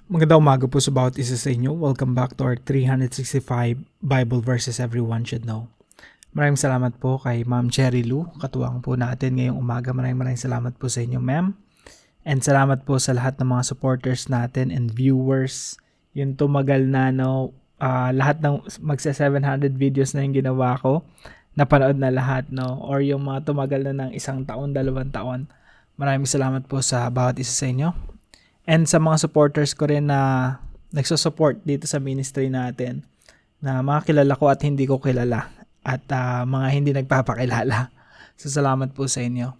Magandang umaga po sa bawat isa sa inyo. Welcome back to our 365 Bible verses everyone should know. Maraming salamat po kay Ma'am Cherry Lou, katuwang po natin ngayong umaga. Maraming salamat po sa inyo, ma'am. And salamat po sa lahat ng mga supporters natin and viewers. Yung tumagal na, lahat ng magsa 700 videos na yung ginawa ko, napanood na lahat, no? Or yung mga tumagal na ng 1 taon, 2 taon. Maraming salamat po sa bawat isa sa inyo. And sa mga supporters ko rin na nagsusupport dito sa ministry natin, na mga kilala ko at hindi ko kilala, at mga hindi nagpapakilala. So salamat po sa inyo.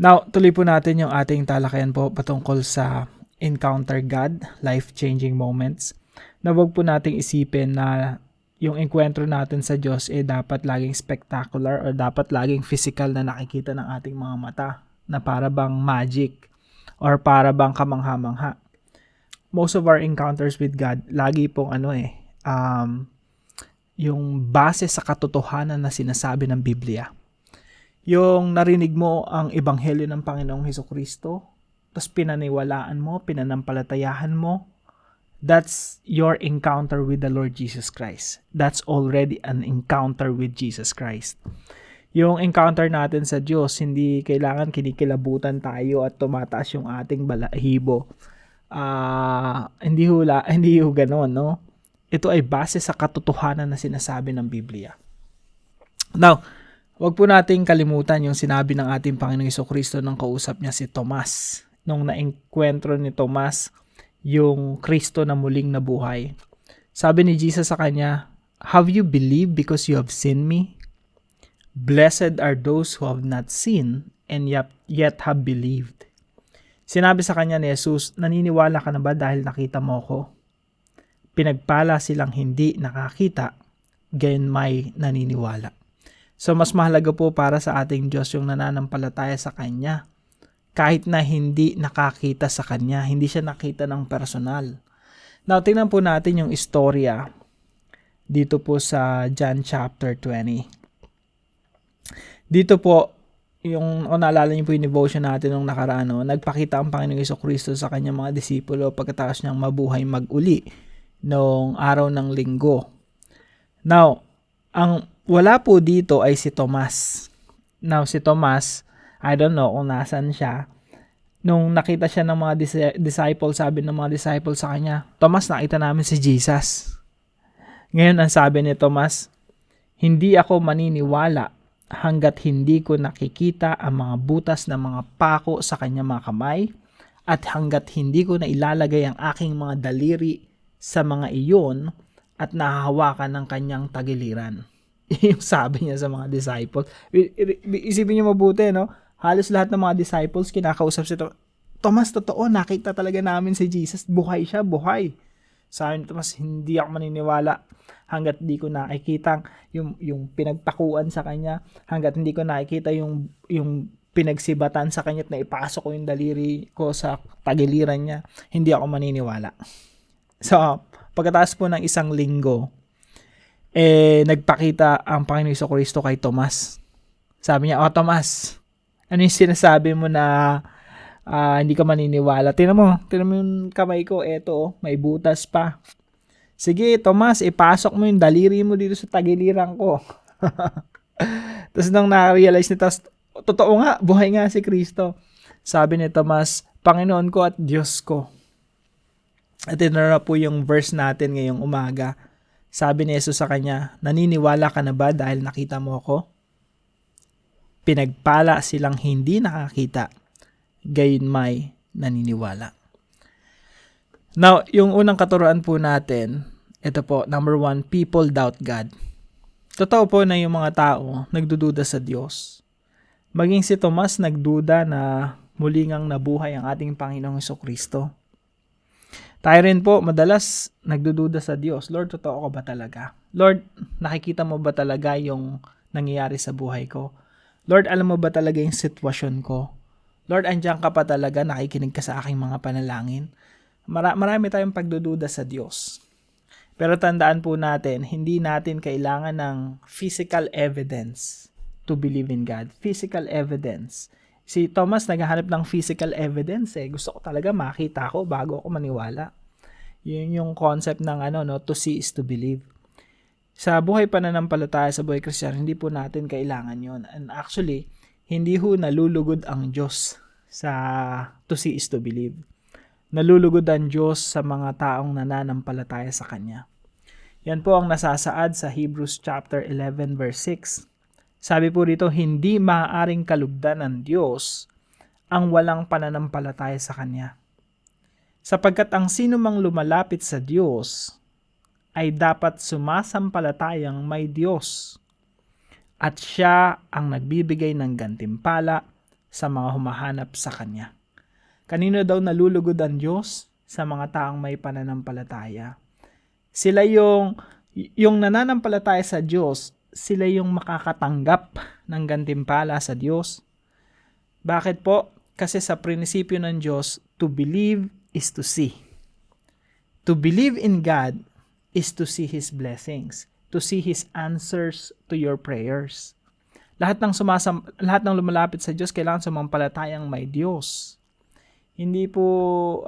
Now, tuloy po natin yung ating talakayan po patungkol sa Encounter God, Life-Changing Moments. Na wag po nating isipin na yung enkwentro natin sa Diyos dapat laging spectacular or dapat laging physical na nakikita ng ating mga mata na para bang magic or para bang kamangha-mangha. Most of our encounters with God, lagi pong yung base sa katotohanan na sinasabi ng Biblia. Yung narinig mo ang ebanghelyo ng Panginoong Hesukristo, tapos pinaniwalaan mo, pinanampalatayahan mo, that's your encounter with the Lord Jesus Christ. That's already an encounter with Jesus Christ. Yung encounter natin sa Diyos, hindi kailangan kinikilabutan tayo at tumataas yung ating balahibo. Hindi ho ganoon, no? Ito ay base sa katotohanan na sinasabi ng Biblia. Now, wag po nating kalimutan yung sinabi ng ating Panginoong Hesukristo nang kausap niya si Tomas. Nung naengkwentro ni Tomas yung Kristo na muling nabuhay. Sabi ni Jesus sa kanya, "Have you believed because you have seen me? Blessed are those who have not seen and yet have believed." Sinabi sa kanya ni Jesus, naniniwala ka na ba dahil nakita mo ko? Pinagpala silang hindi nakakita, gayon may naniniwala. So mas mahalaga po para sa ating Diyos yung nananampalataya sa Kanya. Kahit na hindi nakakita sa Kanya, hindi siya nakita ng personal. Now, tingnan po natin yung istorya dito po sa John chapter 20. Dito po, kung naalala niyo po yung devotion natin nung nakaraan, nagpakita ang Panginoong Hesukristo sa kanyang mga disipulo pagkatapos niyang mabuhay mag-uli noong araw ng linggo. Now, ang wala po dito ay si Tomas. Now, si Tomas, I don't know kung nasan siya. Nung nakita siya ng mga disciples, sabi ng mga disciples sa kanya, "Tomas, nakita namin si Jesus." Ngayon, ang sabi ni Tomas, "Hindi ako maniniwala hanggat hindi ko nakikita ang mga butas ng mga pako sa kanyang mga kamay at hanggat hindi ko na ilalagay ang aking mga daliri sa mga iyon at nahahawakan ng kanyang tagiliran." Yung sabi niya sa mga disciples. Isipin niyo mabuti, no? Halos lahat ng mga disciples kinakausap si Tomas, totoo, nakita talaga namin si Jesus. Buhay siya, buhay. Sabi ni Tomas, hindi ako maniniwala hanggat hindi ko nakikita yung pinagpakuan sa kanya, hanggat hindi ko nakikita yung pinagsibatan sa kanya at naipasok ko yung daliri ko sa tagiliran niya, hindi ako maniniwala. So, pagkatapos po ng 1 linggo, nagpakita ang Panginoong Hesukristo kay Tomas. Sabi niya, Tomas, ano yung sinasabi mo na hindi ka maniniwala? Tingnan mo yung kamay ko, eto, may butas pa. Sige, Tomas, ipasok mo yung daliri mo dito sa tagiliran ko. Tapos nang na-realize ni Tomas, totoo nga, buhay nga si Kristo. Sabi ni Tomas, Panginoon ko at Diyos ko. At ito na po yung verse natin ngayong umaga. Sabi ni Jesus sa kanya, naniniwala ka na ba dahil nakita mo ako? Pinagpala silang hindi nakakita, gayon may naniniwala. Now, yung unang katuruan po natin, ito po, number 1, people doubt God. Totoo po na yung mga tao nagdududa sa Diyos. Maging si Tomas nagduda na muli ngang nabuhay ang ating Panginoong Hesukristo. Tayo rin po, madalas nagdududa sa Diyos. Lord, totoo ka ba talaga? Lord, nakikita mo ba talaga yung nangyayari sa buhay ko? Lord, alam mo ba talaga yung sitwasyon ko? Lord, andiyan ka pa talaga, nakikinig ka sa aking mga panalangin? Marami tayong pagdududa sa Diyos. Pero tandaan po natin, hindi natin kailangan ng physical evidence to believe in God. Physical evidence Si Thomas naghahanap ng physical evidence eh. Gusto ko talaga makita ko bago ako maniwala. Yun yung concept ng to see is to believe. Sa buhay pananampalataya, sa buhay Kristiyano, hindi po natin kailangan yon. And actually, hindi ho nalulugod ang Diyos sa to see is to believe. Nalulugod ang Diyos sa mga taong nananampalataya sa Kanya. Yan po ang nasasaad sa Hebrews chapter 11 verse 6. Sabi po rito, hindi maaaring kalugdan ng Diyos ang walang pananampalataya sa Kanya. Sapagkat ang sino mang lumalapit sa Diyos ay dapat sumasampalatayang may Diyos at Siya ang nagbibigay ng gantimpala sa mga humahanap sa Kanya. Kanino daw nalulugod ang Diyos? Sa mga taong may pananampalataya. Sila yung nananampalataya sa Diyos, sila yung makakatanggap ng gantimpala sa Diyos. Bakit po? Kasi sa prinsipyo ng Diyos, to believe is to see. To believe in God is to see His blessings, to see His answers to your prayers. Lahat ng lumalapit sa Diyos, kailangan sumampalatayang may Diyos. Hindi po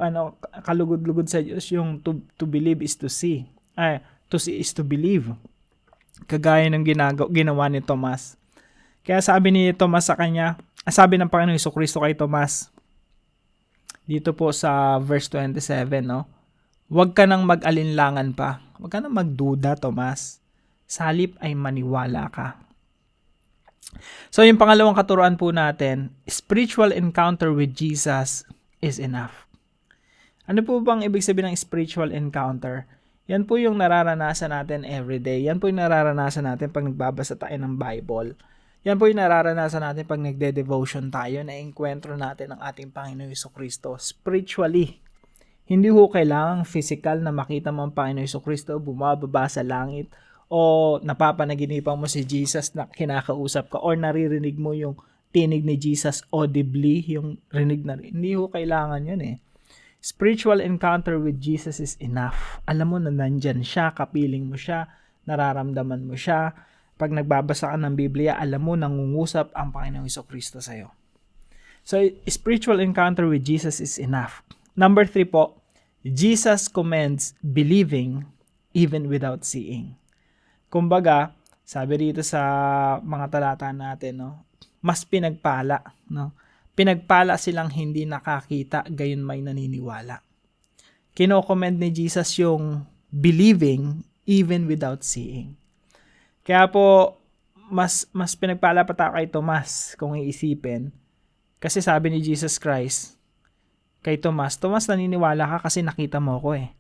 kalugod-lugod sa Diyos yung to believe is to see. To see is to believe. Kagaya ng ginawa ni Tomas. Kaya sabi ni Tomas sa kanya, sabi ng Panginoong Jesucristo kay Tomas, dito po sa verse 27, huwag ka nang mag-alinlangan pa. Huwag ka nang magduda, Tomas. Sa halip ay maniwala ka. So, yung pangalawang katuruan po natin, spiritual encounter with Jesus is enough. Ano po bang ibig sabihin ng spiritual encounter? Yan po yung nararanasan natin everyday. Yan po yung nararanasan natin pag nagbabasa tayo ng Bible. Yan po yung nararanasan natin pag nagde-devotion tayo, na enkwentro natin ang ating Panginoong Jesucristo spiritually. Hindi ho kailangang physical na makita mo ang Panginoong Jesucristo bumababa sa langit o napapanaginipan mo si Jesus na kinakausap ka or naririnig mo yung tinig ni Jesus audibly, yung rinig na rin. Hindi ho kailangan yun eh. Spiritual encounter with Jesus is enough. Alam mo na nandyan siya, kapiling mo siya, nararamdaman mo siya. Pag nagbabasa ka ng Biblia, alam mo nangungusap ang Panginoong Jesucristo sa'yo. So, spiritual encounter with Jesus is enough. Number 3 po, Jesus commends believing even without seeing. Kumbaga, sabi rito sa mga talata natin, mas pinagpala, Pinagpala silang hindi nakakita, gayon may naniniwala. Kino-commend ni Jesus yung believing even without seeing. Kaya po, mas pinagpala pa tayo kay Tomas kung iisipin. Kasi sabi ni Jesus Christ kay Tomas, naniniwala ka kasi nakita mo ko eh.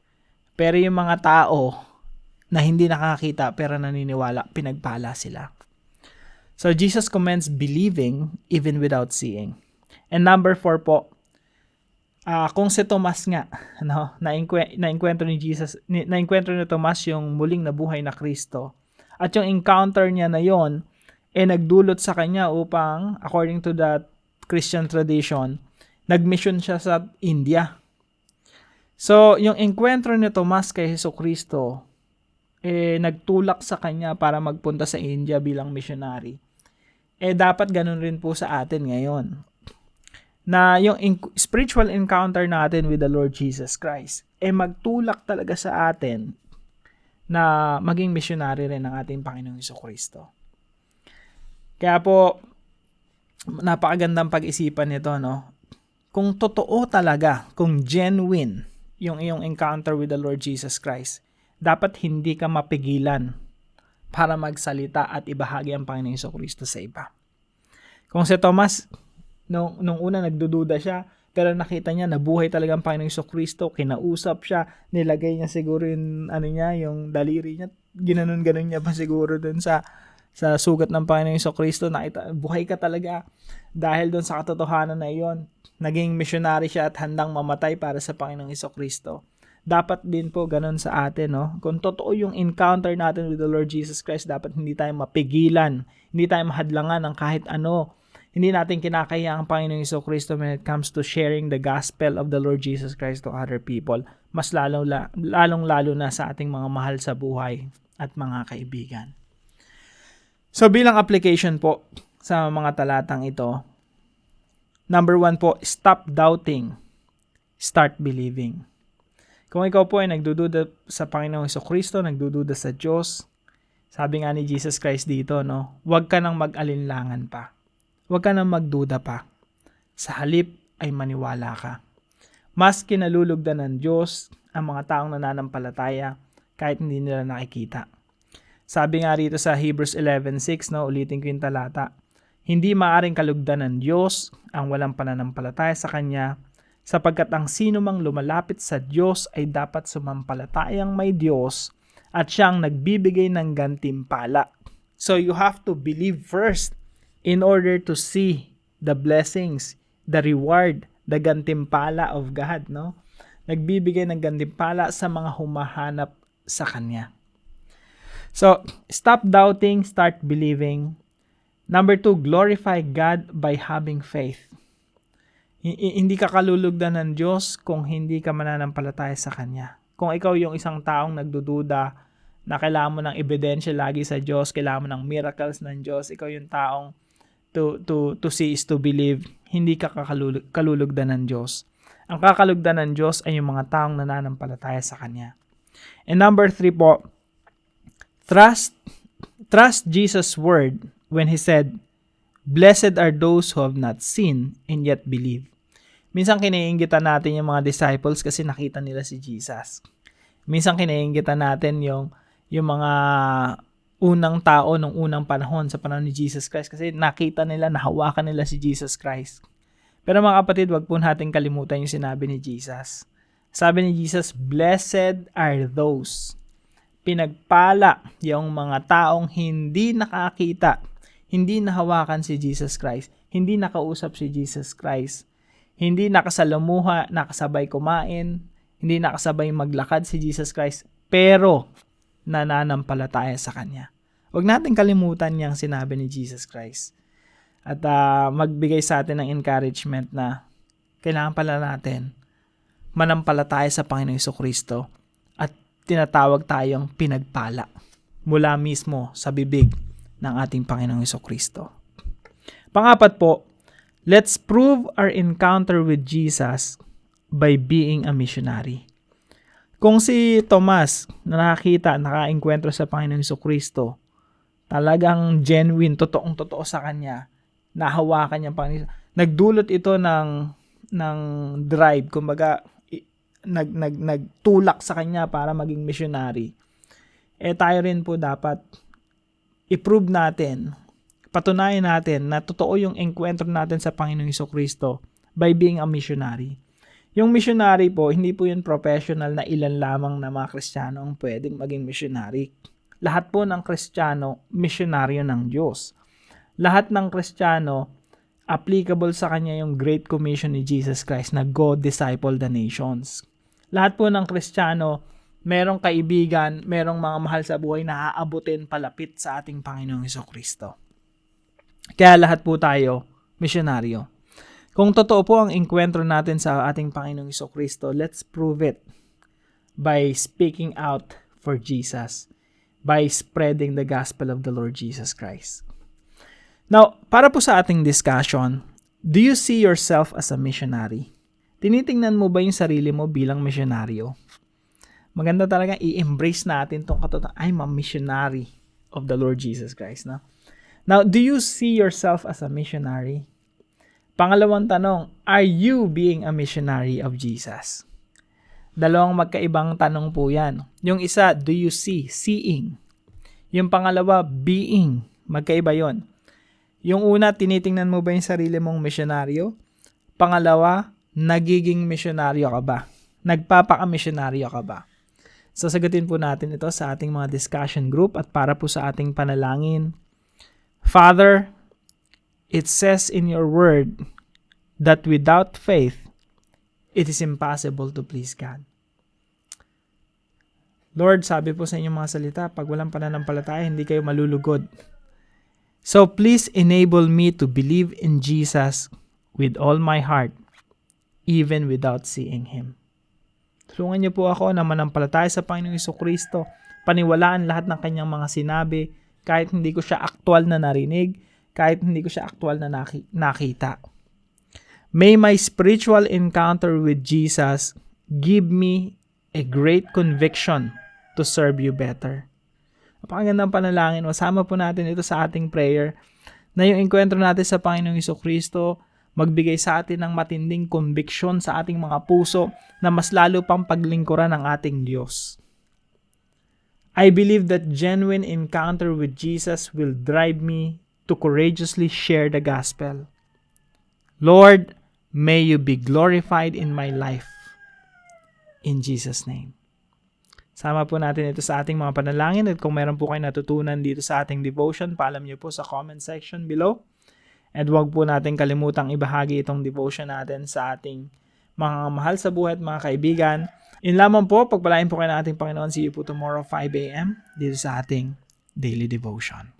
Pero yung mga tao na hindi nakakita pero naniniwala, pinagpala sila. So Jesus commends believing even without seeing. And number 4 po, kung si Tomas nga, na-enkwentro ni Jesus, na-enkwentro ni Tomas yung muling nabuhay na Kristo, at yung encounter niya na yon, nagdulot sa kanya upang, according to the Christian tradition, nag-mission siya sa India. So, yung enkwentro ni Tomas kay Jesucristo, nagtulak sa kanya para magpunta sa India bilang missionary. Dapat ganun rin po sa atin ngayon. Na yung spiritual encounter natin with the Lord Jesus Christ, magtulak talaga sa atin na maging missionary rin ng ating Panginoong Jesucristo. Kaya po, napakagandang pag-isipan nito, Kung totoo talaga, kung genuine yung iyong encounter with the Lord Jesus Christ, dapat hindi ka mapigilan para magsalita at ibahagi ang Panginoong Jesucristo sa iba. Kung si Thomas, nung una nagdududa siya, pero nakita niya nabuhay talaga ang Panginoong Jesucristo, kinausap siya, nilagay niya siguro yung yung daliri niya, ginanon-ganon niya pa siguro dun sa sugat ng Panginoong Jesucristo, nakita buhay ka talaga dahil dun sa katotohanan na iyon. Naging missionary siya at handang mamatay para sa Panginoong Jesucristo. Dapat din po ganun sa atin, Kung totoo yung encounter natin with the Lord Jesus Christ, dapat hindi tayo mapigilan, hindi tayo mahadlangan ng kahit ano. Hindi natin kinakaya ang Panginoong Jesucristo when it comes to sharing the gospel of the Lord Jesus Christ to other people. Mas lalong-lalo na sa ating mga mahal sa buhay at mga kaibigan. So bilang application po sa mga talatang ito, Number 1 po, stop doubting. Start believing. Kung ikaw po ay nagdududa sa Panginoong Jesucristo, nagdududa sa Diyos, sabi nga ni Jesus Christ dito, no, huwag ka nang mag-alinlangan pa. Huwag ka nang magduda pa. Sa halip ay maniwala ka. Mas kinalulugdan ng Diyos ang mga taong nananampalataya kahit hindi nila nakikita. Sabi nga rito sa Hebrews 11:6, no, ulitin ko yung talata, hindi maaring kalugdan ng Diyos ang walang pananampalataya sa Kanya, sapagkat ang sino mang lumalapit sa Diyos ay dapat sumampalatayang may Diyos at siyang nagbibigay ng gantimpala. So you have to believe first in order to see the blessings, the reward, the gantimpala of God, no? Nagbibigay ng gantimpala sa mga humahanap sa Kanya. So, stop doubting, start believing. Number 2, glorify God by having faith. Hindi ka kalulugdan ng Diyos kung hindi ka mananampalataya sa Kanya. Kung ikaw yung isang taong nagdududa na kailangan mo ng ebidensya lagi sa Diyos, kailangan mo ng miracles ng Diyos, ikaw yung taong to see is to believe, hindi ka kalulugdan ng Diyos. Ang kakalugdan ng Diyos ay yung mga taong nananampalataya sa Kanya. And number 3 po, trust Jesus' word when He said, "Blessed are those who have not seen and yet believe." Minsan kiniinggitan natin yung mga disciples kasi nakita nila si Jesus. Minsan kiniinggitan natin yung mga unang tao nung unang panahon sa panahon ni Jesus Christ kasi nakita nila, nahawakan nila si Jesus Christ. Pero mga kapatid, wag po natin kalimutan yung sinabi ni Jesus. Sabi ni Jesus, "Blessed are those." Pinagpala yung mga taong hindi nakakita, hindi nahawakan si Jesus Christ, hindi nakausap si Jesus Christ, hindi nakasalamuha, nakasabay kumain, hindi nakasabay maglakad si Jesus Christ, pero nananampalataya sa Kanya. Huwag natin kalimutan yung sinabi ni Jesus Christ. At magbigay sa atin ng encouragement na kailangan pala natin manampalataya sa Panginoong Jesucristo at tinatawag tayong pinagpala mula mismo sa bibig ng ating Panginoong Jesucristo. Pangapat po, let's prove our encounter with Jesus by being a missionary. Kung si Tomas na naka-enkwentro sa Panginoong Jesucristo, talagang genuine, totoong-totoo sa kanya, nahawakan niya ang Panginoon. Nagdulot ito ng drive, kumbaga nagtulak sa kanya para maging missionary. Tayo rin po dapat i-prove natin, patunayan natin na totoo yung enkwentro natin sa Panginoong Jesucristo by being a missionary. Yung missionary po, hindi po yun professional na ilan lamang na mga Kristiyano ang pwedeng maging missionary. Lahat po ng Kristiyano, misyonaryo ng Diyos. Lahat ng Kristiyano, applicable sa kanya yung Great Commission ni Jesus Christ na go disciple the nations. Lahat po ng Kristiyano, merong kaibigan, merong mga mahal sa buhay na aabutin palapit sa ating Panginoong Jesucristo. Kaya lahat po tayo, misyonaryo. Kung totoo po ang enkwentro natin sa ating Panginoong Jesucristo, let's prove it by speaking out for Jesus, by spreading the gospel of the Lord Jesus Christ. Now, para po sa ating discussion, do you see yourself as a missionary? Tinitingnan mo ba yung sarili mo bilang misyonaryo? Maganda talaga i-embrace natin itong katotohanan, I'm a missionary of the Lord Jesus Christ. No? Now, do you see yourself as a missionary? Pangalawang tanong, are you being a missionary of Jesus? Dalawang magkaibang tanong po yan. Yung isa, do you see? Seeing. Yung pangalawa, being. Magkaiba yon. Yung una, tinitingnan mo ba yung sarili mong misyonaryo? Pangalawa, nagiging misyonaryo ka ba? Nagpapaka-misyonaryo ka ba? Sasagutin po natin ito sa ating mga discussion group at para po sa ating panalangin. Father, it says in your word that without faith, it is impossible to please God. Lord, sabi po sa inyong mga salita, pag walang pananampalataya, hindi kayo malulugod. So please enable me to believe in Jesus with all my heart, even without seeing Him. Tulungan niyo po ako na manampalataya sa Panginoong Jesucristo, paniwalaan lahat ng kanyang mga sinabi, kahit hindi ko siya aktual na narinig, kahit hindi ko siya aktual na nakita. May my spiritual encounter with Jesus give me a great conviction to serve you better. Napakagandang panalangin. Masama po natin ito sa ating prayer na yung enkwentro natin sa Panginoong Hesukristo magbigay sa atin ng matinding conviction sa ating mga puso na mas lalo pang paglingkuran ng ating Diyos. I believe that genuine encounter with Jesus will drive me to courageously share the gospel. Lord, may you be glorified in my life. In Jesus' name. Sama po natin ito sa ating mga panalangin at kung meron po kayo natutunan dito sa ating devotion, paalam niyo po sa comment section below. And huwag po natin kalimutang ibahagi itong devotion natin sa ating mga mahal sa buhay at mga kaibigan. Yun lamang po, pagpalain po kayo ng ating Panginoon. See you po tomorrow 5 a.m. dito sa ating daily devotion.